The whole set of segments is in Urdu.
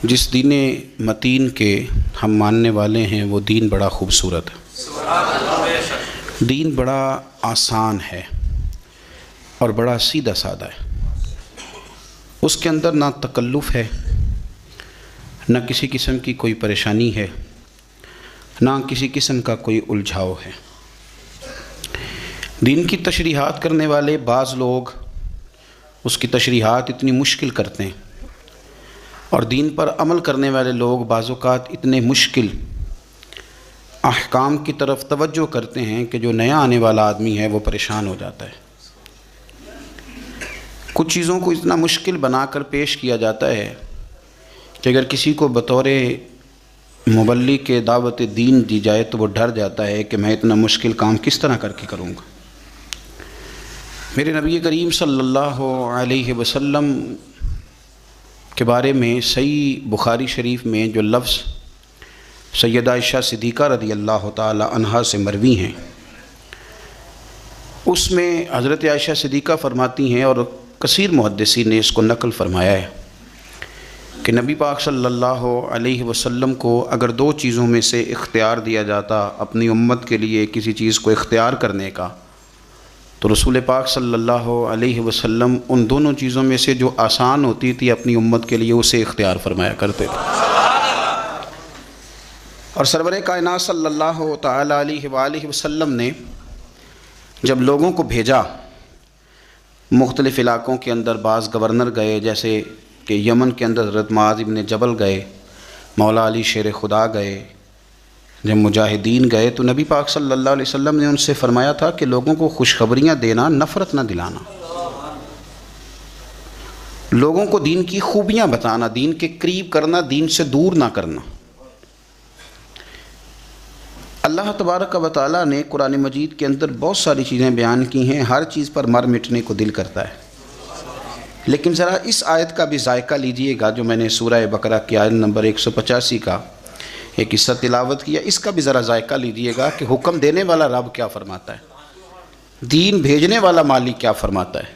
جس دین متین کے ہم ماننے والے ہیں وہ دین بڑا خوبصورت ہے، دین بڑا آسان ہے اور بڑا سیدھا سادہ ہے۔ اس کے اندر نہ تکلف ہے، نہ کسی قسم کی کوئی پریشانی ہے، نہ کسی قسم کا کوئی الجھاؤ ہے۔ دین کی تشریحات کرنے والے بعض لوگ اس کی تشریحات اتنی مشکل کرتے ہیں، اور دین پر عمل کرنے والے لوگ بعض اوقات اتنے مشکل احکام کی طرف توجہ کرتے ہیں کہ جو نیا آنے والا آدمی ہے وہ پریشان ہو جاتا ہے۔ کچھ چیزوں کو اتنا مشکل بنا کر پیش کیا جاتا ہے کہ اگر کسی کو بطور مبلغ کے دعوت دین دی جائے تو وہ ڈر جاتا ہے کہ میں اتنا مشکل کام کس طرح کر کے کروں گا۔ میرے نبی کریم صلی اللہ علیہ وسلم کے بارے میں صحیح بخاری شریف میں جو لفظ سیدہ عائشہ صدیقہ رضی اللہ تعالی عنہا سے مروی ہیں، اس میں حضرت عائشہ صدیقہ فرماتی ہیں، اور کثیر محدثین نے اس کو نقل فرمایا ہے، کہ نبی پاک صلی اللہ علیہ وسلم کو اگر دو چیزوں میں سے اختیار دیا جاتا اپنی امت کے لیے کسی چیز کو اختیار کرنے کا، تو رسول پاک صلی اللہ علیہ وسلم ان دونوں چیزوں میں سے جو آسان ہوتی تھی اپنی امت کے لیے اسے اختیار فرمایا کرتے تھے۔ اور سرور کائنات صلی اللہ تعالی علیہ وآلہ وسلم نے جب لوگوں کو بھیجا مختلف علاقوں کے اندر، بعض گورنر گئے، جیسے کہ یمن کے اندر حضرت معاذ ابن جبل گئے، مولا علی شیر خدا گئے، جب مجاہدین گئے، تو نبی پاک صلی اللہ علیہ وسلم نے ان سے فرمایا تھا کہ لوگوں کو خوشخبریاں دینا، نفرت نہ دلانا، لوگوں کو دین کی خوبیاں بتانا، دین کے قریب کرنا، دین سے دور نہ کرنا۔ اللہ تبارک و تعالیٰ نے قرآن مجید کے اندر بہت ساری چیزیں بیان کی ہیں، ہر چیز پر مر مٹنے کو دل کرتا ہے، لیکن ذرا اس آیت کا بھی ذائقہ لیجئے گا جو میں نے سورہ بقرہ کی آیت نمبر 185 کا ایک حصہ تلاوت کیا، اس کا بھی ذرا ذائقہ لیجئے گا کہ حکم دینے والا رب کیا فرماتا ہے، دین بھیجنے والا مالک کیا فرماتا ہے۔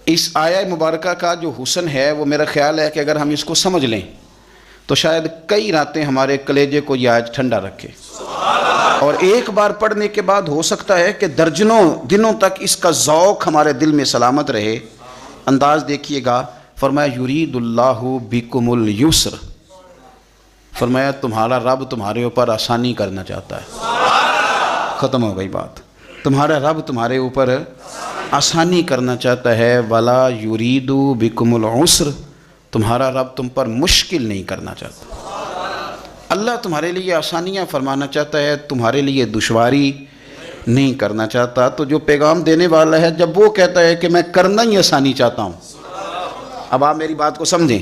اس آیہ مبارکہ کا جو حسن ہے وہ میرا خیال ہے کہ اگر ہم اس کو سمجھ لیں تو شاید کئی راتیں ہمارے کلیجے کو یہ آیت ٹھنڈا رکھے، اور ایک بار پڑھنے کے بعد ہو سکتا ہے کہ درجنوں دنوں تک اس کا ذوق ہمارے دل میں سلامت رہے۔ انداز دیکھیے گا، فرمایا یرید اللہ بکم الیسر، فرمایا تمہارا رب تمہارے اوپر آسانی کرنا چاہتا ہے۔ ختم ہو گئی بات، تمہارا رب تمہارے اوپر آسانی کرنا چاہتا ہے۔ ولا یرید بکم العسر، تمہارا رب تم پر مشکل نہیں کرنا چاہتا۔ اللہ تمہارے لیے آسانیاں فرمانا چاہتا ہے، تمہارے لیے دشواری نہیں کرنا چاہتا۔ تو جو پیغام دینے والا ہے جب وہ کہتا ہے کہ میں کرنا ہی آسانی چاہتا ہوں، اب آپ میری بات کو سمجھیں،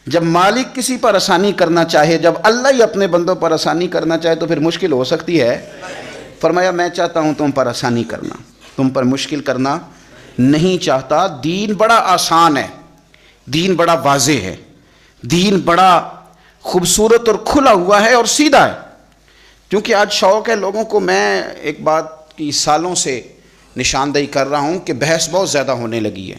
جب مالک کسی پر آسانی کرنا چاہے، جب اللہ ہی اپنے بندوں پر آسانی کرنا چاہے تو پھر مشکل ہو سکتی ہے؟ فرمایا میں چاہتا ہوں تم پر آسانی کرنا، تم پر مشکل کرنا نہیں چاہتا۔ دین بڑا آسان ہے، دین بڑا واضح ہے، دین بڑا خوبصورت اور کھلا ہوا ہے اور سیدھا ہے۔ کیونکہ آج شوق ہے لوگوں کو، میں ایک بات کی سالوں سے نشاندہی کر رہا ہوں کہ بحث بہت زیادہ ہونے لگی ہے،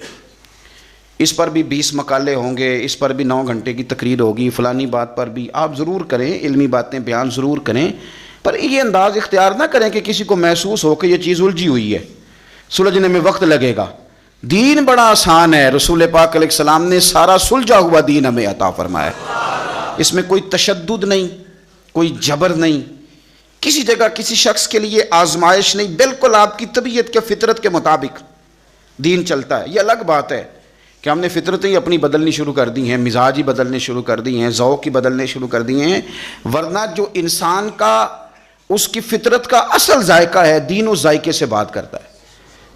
اس پر بھی 20 مقالے ہوں گے، اس پر بھی 9 گھنٹے کی تقریر ہوگی، فلانی بات پر بھی آپ ضرور کریں، علمی باتیں بیان ضرور کریں، پر یہ انداز اختیار نہ کریں کہ کسی کو محسوس ہو کہ یہ چیز الجھی ہوئی ہے، سلجھنے میں وقت لگے گا۔ دین بڑا آسان ہے، رسول پاک علیہ السلام نے سارا سلجھا ہوا دین ہمیں عطا فرمایا ہے، اس میں کوئی تشدد نہیں، کوئی جبر نہیں، کسی جگہ کسی شخص کے لیے آزمائش نہیں، بالکل آپ کی طبیعت کے فطرت کے مطابق دین چلتا ہے۔ یہ الگ بات ہے کہ ہم نے فطرتیں ہی اپنی بدلنی شروع کر دی ہیں، مزاج ہی بدلنے شروع کر دی ہیں، ذوق ہی بدلنے شروع کر دیے ہیں، ورنہ جو انسان کا اس کی فطرت کا اصل ذائقہ ہے، دین اس ذائقے سے بات کرتا ہے،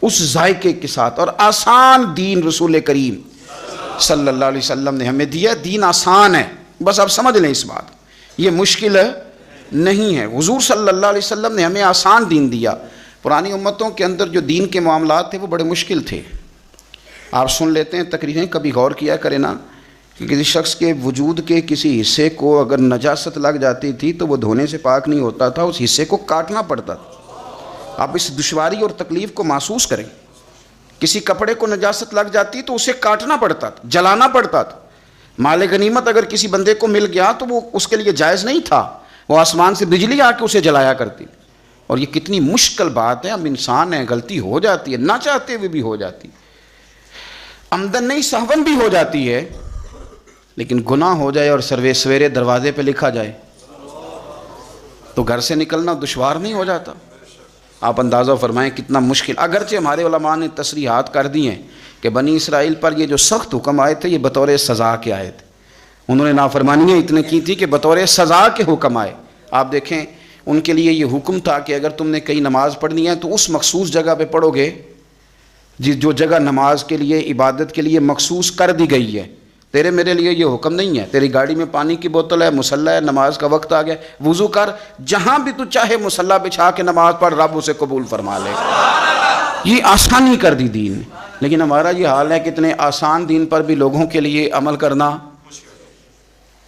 اس ذائقے کے ساتھ۔ اور آسان دین رسول کریم صلی اللہ علیہ وسلم نے ہمیں دیا، دین آسان ہے، بس آپ سمجھ لیں اس بات، یہ مشکل نہیں ہے۔ حضور صلی اللہ علیہ وسلم نے ہمیں آسان دین دیا۔ پرانی امتوں کے اندر جو دین کے معاملات تھے وہ بڑے مشکل تھے۔ آپ سن لیتے ہیں تقریریں، کبھی غور کیا کریں نا کہ کسی شخص کے وجود کے کسی حصے کو اگر نجاست لگ جاتی تھی تو وہ دھونے سے پاک نہیں ہوتا تھا، اس حصے کو کاٹنا پڑتا تھا۔ آپ اس دشواری اور تکلیف کو محسوس کریں، کسی کپڑے کو نجاست لگ جاتی تو اسے کاٹنا پڑتا تھا، جلانا پڑتا تھا، مال غنیمت اگر کسی بندے کو مل گیا تو وہ اس کے لیے جائز نہیں تھا، وہ آسمان سے بجلی آ کے اسے جلایا کرتی. اور یہ کتنی مشکل بات ہے، ہم انسان ہیں، غلطی ہو جاتی ہے، نہ چاہتے ہوئے بھی ہو جاتی، آمدن نہیں سہون بھی ہو جاتی ہے، لیکن گناہ ہو جائے اور سویرے دروازے پہ لکھا جائے تو گھر سے نکلنا دشوار نہیں ہو جاتا؟ آپ اندازہ فرمائیں کتنا مشکل. اگرچہ ہمارے علماء نے تصریحات کر دی ہیں کہ بنی اسرائیل پر یہ جو سخت حکم آئے تھے یہ بطور سزا کے آئے تھے، انہوں نے نافرمانیاں اتنے کی تھی کہ بطور سزا کے حکم آئے. آپ دیکھیں ان کے لیے یہ حکم تھا کہ اگر تم نے کئی نماز پڑھنی ہے تو اس مخصوص جگہ پہ پڑھو گے جو جگہ نماز کے لیے عبادت کے لیے مخصوص کر دی گئی ہے. تیرے میرے لیے یہ حکم نہیں ہے، تیری گاڑی میں پانی کی بوتل ہے، مصلی ہے، نماز کا وقت آ گیا، وضو کر، جہاں بھی تو چاہے مصلی بچھا کے نماز پڑھ، رب اسے قبول فرما لے. یہ آسانی کر دی دین نے. لیکن ہمارا یہ حال ہے کہ اتنے آسان دین پر بھی لوگوں کے لیے عمل کرنا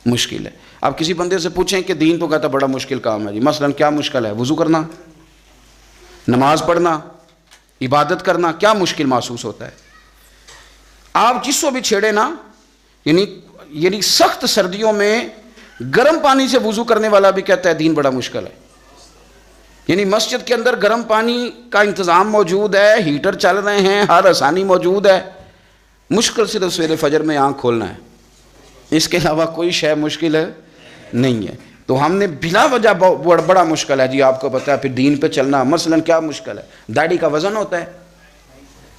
مشکل ہے. آپ کسی بندے سے پوچھیں کہ دین تو کہتا بڑا مشکل کام ہے جی. مثلا کیا مشکل ہے؟ وضو کرنا، نماز پڑھنا، عبادت کرنا، کیا مشکل محسوس ہوتا ہے؟ آپ جس کو بھی چھیڑے نا، یعنی سخت سردیوں میں گرم پانی سے وضو کرنے والا بھی کہتا ہے دین بڑا مشکل ہے. یعنی مسجد کے اندر گرم پانی کا انتظام موجود ہے، ہیٹر چل رہے ہیں، ہر آسانی موجود ہے، مشکل صرف سویرے فجر میں آنکھ کھولنا ہے، اس کے علاوہ کوئی شے مشکل نہیں ہے. تو ہم نے بلا وجہ بڑا مشکل ہے جی، آپ کو پتہ ہے پھر دین پہ چلنا. مثلا کیا مشکل ہے؟ داڑھی کا وزن ہوتا ہے،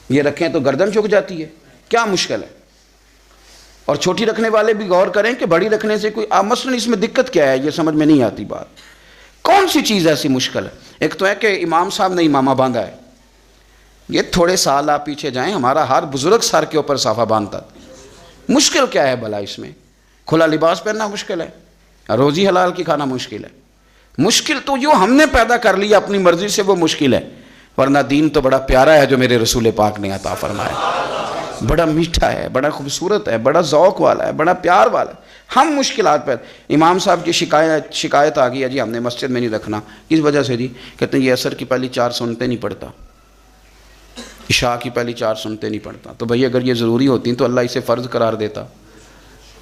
یہ رکھیں تو گردن جھک جاتی ہے، کیا مشکل ہے؟ اور چھوٹی رکھنے والے بھی غور کریں کہ بڑی رکھنے سے کوئی مثلا اس میں دقت کیا ہے، یہ سمجھ میں نہیں آتی بات. کون سی چیز ایسی مشکل ہے؟ ایک تو ہے کہ امام صاحب نے امامہ باندھا ہے، یہ تھوڑے سال آپ پیچھے جائیں ہمارا ہر بزرگ سر کے اوپر صافہ باندھتا تھا. مشکل کیا ہے بھلا اس میں؟ کھلا لباس پہننا مشکل ہے، روزی حلال کی کھانا مشکل ہے. مشکل تو جو ہم نے پیدا کر لیا اپنی مرضی سے وہ مشکل ہے، ورنہ دین تو بڑا پیارا ہے جو میرے رسول پاک نے عطا فرمایا. بڑا میٹھا ہے، بڑا خوبصورت ہے، بڑا ذوق والا ہے، بڑا پیار والا ہے. ہم مشکلات پر. امام صاحب کی شکایت آ گئی ہے جی ہم نے مسجد میں نہیں رکھنا. کس وجہ سے جی؟ کہتے ہیں یہ عصر کی پہلی 4 سنتیں نہیں پڑھتا، عشاء کی پہلی 4 سنتیں نہیں پڑھتا. تو بھئی اگر یہ ضروری ہوتی تو اللہ اسے فرض قرار دیتا.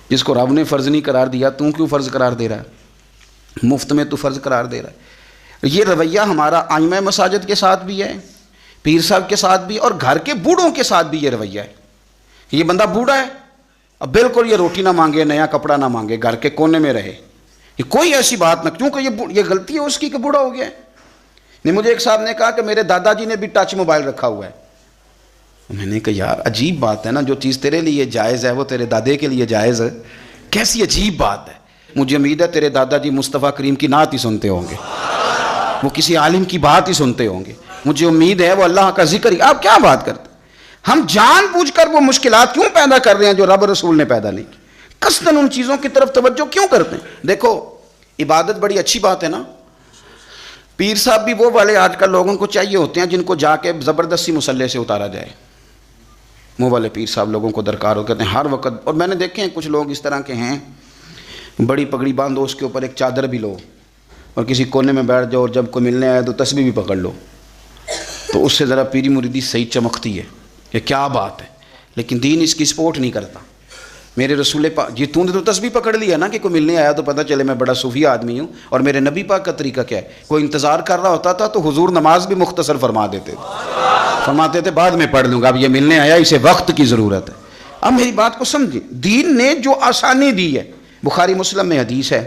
جس کو رب نے فرض نہیں قرار دیا تو کیوں فرض قرار دے رہا ہے؟ مفت میں تو فرض قرار دے رہا ہے. یہ رویہ ہمارا ائمہ مساجد کے ساتھ بھی ہے، پیر صاحب کے ساتھ بھی، اور گھر کے بوڑھوں کے ساتھ بھی یہ رویہ ہے. یہ بندہ بوڑھا ہے، اب بالکل یہ روٹی نہ مانگے، نیا کپڑا نہ مانگے، گھر کے کونے میں رہے، یہ کوئی ایسی بات نہ، کیونکہ یہ غلطی ہے اس کی کہ بوڑھا ہو گیا ہے. نہیں، مجھے ایک صاحب نے کہا کہ میرے دادا جی نے بھی ٹچ موبائل رکھا ہوا ہے. میں نے کہا یار عجیب بات ہے نا، جو چیز تیرے لیے جائز ہے وہ تیرے دادے کے لیے جائز ہے، کیسی عجیب بات ہے. مجھے امید ہے تیرے دادا جی مصطفیٰ کریم کی نعت ہی سنتے ہوں گے، وہ کسی عالم کی بات ہی سنتے ہوں گے، مجھے امید ہے وہ اللہ کا ذکر ہی. آپ کیا بات کرتے؟ ہم جان بوجھ کر وہ مشکلات کیوں پیدا کر رہے ہیں جو رب رسول نے پیدا نہیں کی؟ قصداً ان چیزوں کی طرف توجہ کیوں کرتے ہیں؟ دیکھو عبادت بڑی اچھی بات ہے نا. پیر صاحب بھی وہ والے آج کل لوگوں کو چاہیے ہوتے ہیں جن کو جا کے زبردستی مصلی سے اتارا جائے، وہ والے پیر صاحب لوگوں کو درکار ہو کہتے ہیں ہر وقت. اور میں نے دیکھے ہیں کچھ لوگ اس طرح کے ہیں، بڑی پگڑی باندھو، اس کے اوپر ایک چادر بھی لو اور کسی کونے میں بیٹھ جاؤ، اور جب کوئی ملنے آئے تو تسبیح بھی پکڑ لو، تو اس سے ذرا پیری مریدی صحیح چمکتی ہے. یہ کیا بات ہے؟ لیکن دین اس کی سپورٹ نہیں کرتا. میرے رسول پاک جی تو نے تو تسبیح پکڑ لیا نا کہ کوئی ملنے آیا تو پتہ چلے میں بڑا صوفی آدمی ہوں. اور میرے نبی پاک کا طریقہ کیا ہے؟ کوئی انتظار کر رہا ہوتا تھا تو حضور نماز بھی مختصر فرما دیتے تھے، فرماتے تھے بعد میں پڑھ لوں گا، اب یہ ملنے آیا اسے وقت کی ضرورت ہے. اب میری بات کو سمجھیں، دین نے جو آسانی دی ہے. بخاری مسلم میں حدیث ہے،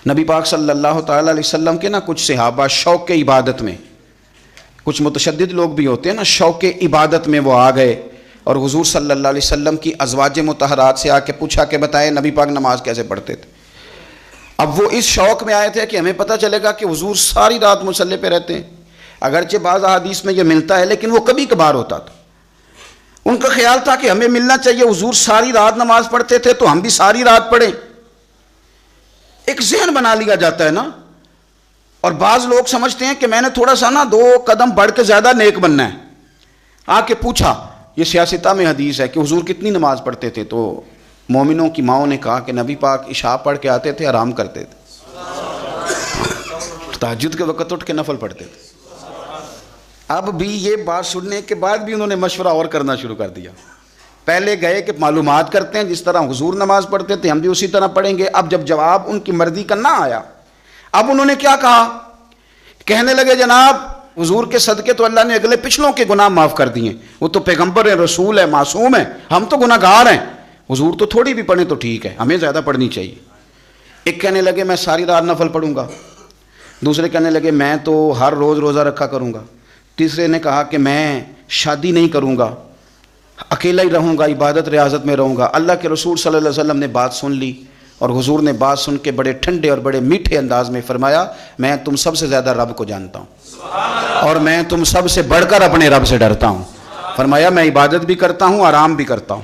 نبی پاک صلی اللہ تعالیٰ علیہ وسلم کے نا کچھ صحابہ شوق عبادت میں، کچھ متشدد لوگ بھی ہوتے ہیں نا، شوق عبادت میں وہ آ گئے اور حضور صلی اللہ علیہ وسلم کی ازواج مطہرات سے آ کے پوچھا کہ بتائیں نبی پاک نماز کیسے پڑھتے تھے. اب وہ اس شوق میں آئے تھے کہ ہمیں پتہ چلے گا کہ حضور ساری رات مصلی پہ رہتے ہیں. اگرچہ بعض احادیث میں یہ ملتا ہے لیکن وہ کبھی کبھار ہوتا تھا. ان کا خیال تھا کہ ہمیں ملنا چاہیے، حضور ساری رات نماز پڑھتے تھے تو ہم بھی ساری رات پڑھیں. ایک ذہن بنا لیا جاتا ہے نا. اور بعض لوگ سمجھتے ہیں کہ میں نے تھوڑا سا نا 2 قدم بڑھ کے زیادہ نیک بننا ہے. آ کے پوچھا، یہ سیاستہ میں حدیث ہے کہ حضور کتنی نماز پڑھتے تھے؟ تو مومنوں کی ماؤں نے کہا کہ نبی پاک عشاء پڑھ کے آتے تھے، آرام کرتے تھے، تہجد کے وقت اٹھ کے نفل پڑھتے تھے. اب بھی یہ بات سننے کے بعد بھی انہوں نے مشورہ اور کرنا شروع کر دیا. پہلے گئے کہ معلومات کرتے ہیں، جس طرح حضور نماز پڑھتے تھے ہم بھی اسی طرح پڑھیں گے۔ اب جب جواب ان کی مرضی کا نہ آیا، اب انہوں نے کیا کہا؟ کہنے لگے جناب حضور کے صدقے تو اللہ نے اگلے پچھلوں کے گناہ معاف کر دیے، وہ تو پیغمبر ہیں، رسول ہے، معصوم ہے، ہم تو گناہ گار ہیں، حضور تو تھوڑی بھی پڑھیں تو ٹھیک ہے، ہمیں زیادہ پڑھنی چاہیے۔ ایک کہنے لگے میں ساری رات نفل پڑھوں گا، دوسرے کہنے لگے میں تو ہر روز روزہ رکھا کروں گا، تیسرے نے کہا کہ میں شادی نہیں کروں گا، اکیلا ہی رہوں گا، عبادت ریاضت میں رہوں گا۔ اللہ کے رسول صلی اللہ علیہ وسلم نے بات سن لی، اور حضور نے بات سن کے بڑے ٹھنڈے اور بڑے میٹھے انداز میں فرمایا میں تم سب سے زیادہ رب کو جانتا ہوں اور میں تم سب سے بڑھ کر اپنے رب سے ڈرتا ہوں۔ فرمایا میں عبادت بھی کرتا ہوں، آرام بھی کرتا ہوں،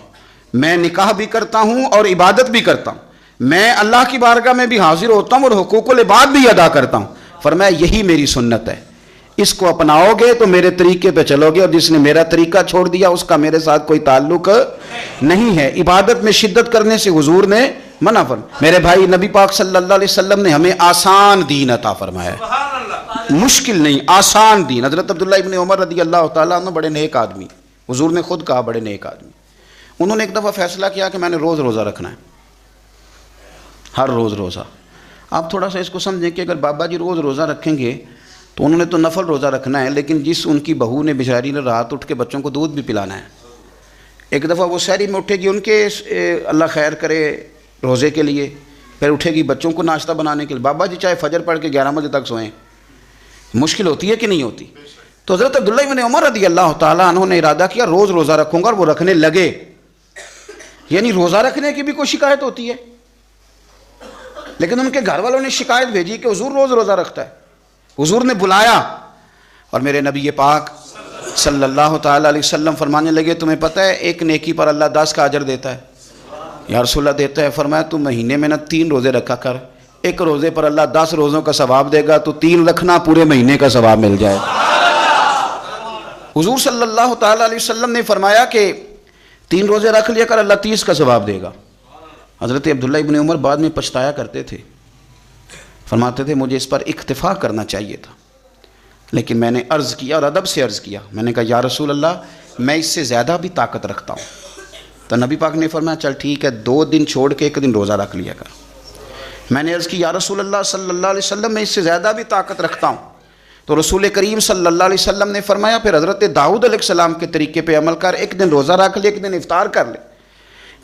میں نکاح بھی کرتا ہوں اور عبادت بھی کرتا ہوں، میں اللہ کی بارگاہ میں بھی حاضر ہوتا ہوں اور حقوق العباد بھی ادا کرتا ہوں۔ فرمایا یہی میری سنت ہے، اس کو اپناؤ گے تو میرے طریقے پہ چلو گے، اور جس نے میرا طریقہ چھوڑ دیا اس کا میرے ساتھ کوئی تعلق نہیں ہے۔ عبادت میں شدت کرنے سے حضور نے منع فرمایا۔ میرے بھائی نبی پاک صلی اللہ علیہ وسلم نے ہمیں آسان دین عطا فرمایا ہے، مشکل نہیں، آسان دین۔ حضرت عبداللہ ابن عمر رضی اللہ تعالیٰ عنہ بڑے نیک آدمی، حضور نے خود کہا بڑے نیک آدمی، انہوں نے ایک دفعہ فیصلہ کیا کہ میں نے روز روزہ رکھنا ہے، ہر روز روزہ۔ آپ تھوڑا سا اس کو سمجھیں کہ اگر بابا جی روز روزہ رکھیں گے تو انہوں نے تو نفل روزہ رکھنا ہے، لیکن جس ان کی بہو نے بیچاری نے رات اٹھ کے بچوں کو دودھ بھی پلانا ہے، ایک دفعہ وہ سحری میں اٹھے گی ان کے اللہ خیر کرے روزے کے لیے، پھر اٹھے گی بچوں کو ناشتہ بنانے کے لیے۔ بابا جی چاہے فجر پڑھ کے 11 بجے تک سوئیں، مشکل ہوتی ہے کہ نہیں ہوتی؟ تو حضرت عبداللہ بن عمر رضی اللہ تعالیٰ عنہ نے ارادہ کیا روز روزہ رکھوں گا، اور وہ رکھنے لگے۔ یعنی روزہ رکھنے کی بھی کوئی شکایت ہوتی ہے، لیکن ان کے گھر والوں نے شکایت بھیجی کہ حضور روز روزہ رکھتا ہے۔ حضور نے بلایا اور میرے نبی پاک صلی اللہ تعالیٰ علیہ وسلم فرمانے لگے تمہیں پتہ ہے ایک نیکی پر اللہ 10 کا اجر دیتا ہے؟ یا رسول اللہ دیتا ہے۔ فرمایا تو مہینے میں 3 روزے رکھا کر، ایک روزے پر اللہ 10 روزوں کا ثواب دے گا، تو 3 رکھنا پورے مہینے کا ثواب مل جائے۔ حضور صلی اللہ تعالیٰ علیہ وسلم نے فرمایا کہ 3 روزے رکھ لیا کر، اللہ 30 کا ثواب دے گا۔ حضرت عبداللہ ابن عمر بعد میں پچھتایا کرتے تھے، فرماتے تھے مجھے اس پر اکتفا کرنا چاہیے تھا، لیکن میں نے عرض کیا اور ادب سے عرض کیا، میں نے کہا یا رسول اللہ میں اس سے زیادہ بھی طاقت رکھتا ہوں۔ تو نبی پاک نے فرمایا چل ٹھیک ہے 2 دن چھوڑ کے 1 دن روزہ رکھ لیا کر۔ میں نے عرض کی یا رسول اللہ صلی اللہ علیہ وسلم میں اس سے زیادہ بھی طاقت رکھتا ہوں۔ تو رسول کریم صلی اللہ علیہ وسلم نے فرمایا پھر حضرت داؤد علیہ السلام کے طریقے پہ عمل کر، 1 دن روزہ رکھ لے، 1 دن افطار کر لے۔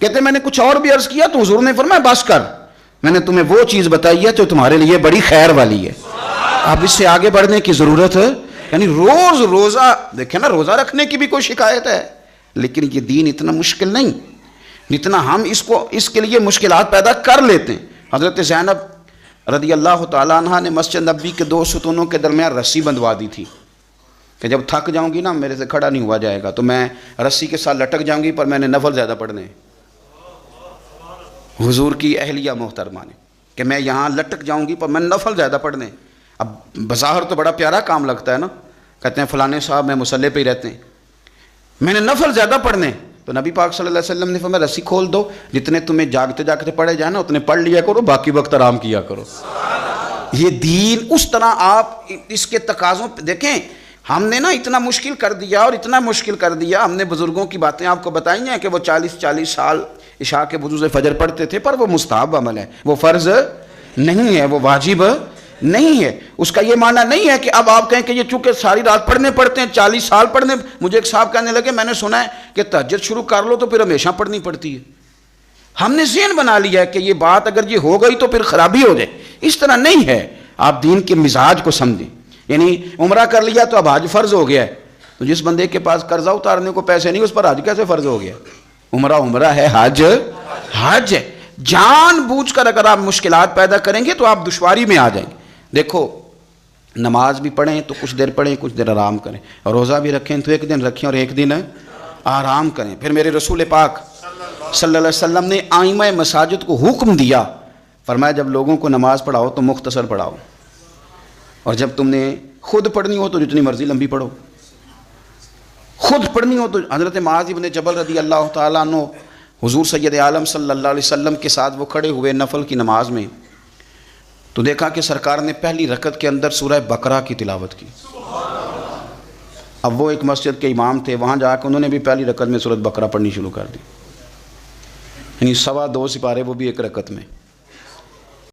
کہتے میں نے کچھ اور بھی عرض کیا تو حضور نے فرمایا بس کر، میں نے تمہیں وہ چیز بتائی ہے جو تمہارے لیے بڑی خیر والی ہے، اب اس سے آگے بڑھنے کی ضرورت ہے۔ یعنی روز روزہ دیکھیں نا، روزہ رکھنے کی بھی کوئی شکایت ہے، لیکن یہ دین اتنا مشکل نہیں جتنا ہم اس کے لیے مشکلات پیدا کر لیتے ہیں۔ حضرت زینب رضی اللہ تعالیٰ عنہ نے مسجد نبی کے 2 ستونوں کے درمیان رسی بندھوا دی تھی کہ جب تھک جاؤں گی نا میرے سے کھڑا نہیں ہوا جائے گا تو میں رسی کے ساتھ لٹک جاؤں گی، پر میں نے نفل زیادہ پڑھنے ہیں۔ حضور کی اہلیہ محترمہ نے کہ میں یہاں لٹک جاؤں گی پر میں نفل زیادہ پڑھنے ہیں۔ اب بظاہر تو بڑا پیارا کام لگتا ہے نا، کہتے ہیں فلانے صاحب میں مصلی پہ ہی رہتے ہیں، میں نے نفل زیادہ پڑھنے۔ تو نبی پاک صلی اللہ علیہ وسلم نے فرمایا رسی کھول دو، جتنے تمہیں جاگتے جاگتے پڑھے جائیں نا اتنے پڑھ لیا کرو، باقی وقت آرام کیا کرو۔ یہ دین اس طرح آپ اس کے تقاضوں پہ دیکھیں، ہم نے نا اتنا مشکل کر دیا اور اتنا مشکل کر دیا، ہم نے بزرگوں کی باتیں آپ کو بتائی ہیں کہ وہ 40 سال عشاء کے وضو سے فجر پڑھتے تھے، پر وہ مستحب عمل ہے، وہ فرض نہیں ہے، وہ واجب نہیں ہے۔ اس کا یہ معنی نہیں ہے کہ اب آپ کہیں کہ یہ چونکہ ساری رات پڑھنے پڑتے ہیں 40 سال پڑھنے۔ مجھے ایک صاحب کہنے لگے میں نے سنا ہے کہ تہجد شروع کر لو تو پھر ہمیشہ پڑھنی پڑتی ہے۔ ہم نے ذہن بنا لیا ہے کہ یہ بات اگر یہ ہو گئی تو پھر خرابی ہو جائے، اس طرح نہیں ہے۔ آپ دین کے مزاج کو سمجھیں، یعنی عمرہ کر لیا تو اب حج فرض ہو گیا ہے، تو جس بندے کے پاس قرضہ اتارنے کو پیسے نہیں اس پر حج کیسے فرض ہو گیا؟ عمرہ ہے، حج ہے۔ جان بوجھ کر اگر آپ مشکلات پیدا کریں گے تو آپ دشواری میں آ جائیں گے۔ دیکھو نماز بھی پڑھیں تو کچھ دیر پڑھیں، کچھ دیر آرام کریں، اور روزہ بھی رکھیں تو 1 دن رکھیں اور 1 دن آرام کریں۔ پھر میرے رسول پاک صلی اللہ علیہ وسلم نے آئمہ مساجد کو حکم دیا، فرمایا جب لوگوں کو نماز پڑھاؤ تو مختصر پڑھاؤ، اور جب تم نے خود پڑھنی ہو تو جتنی مرضی لمبی پڑھو۔ خود پڑھنی ہو تو حضرت معاذ بن جبل رضی اللہ تعالیٰ عنہ حضور سید عالم صلی اللہ علیہ وسلم کے ساتھ وہ کھڑے ہوئے نفل کی نماز میں، تو دیکھا کہ سرکار نے پہلی رکعت کے اندر سورہ بقرہ کی تلاوت کی، اب وہ ایک مسجد کے امام تھے، وہاں جا کے انہوں نے بھی پہلی رکعت میں سورۃ بقرہ پڑھنی شروع کر دی، یعنی 2.25 سپارے وہ بھی ایک رکعت میں۔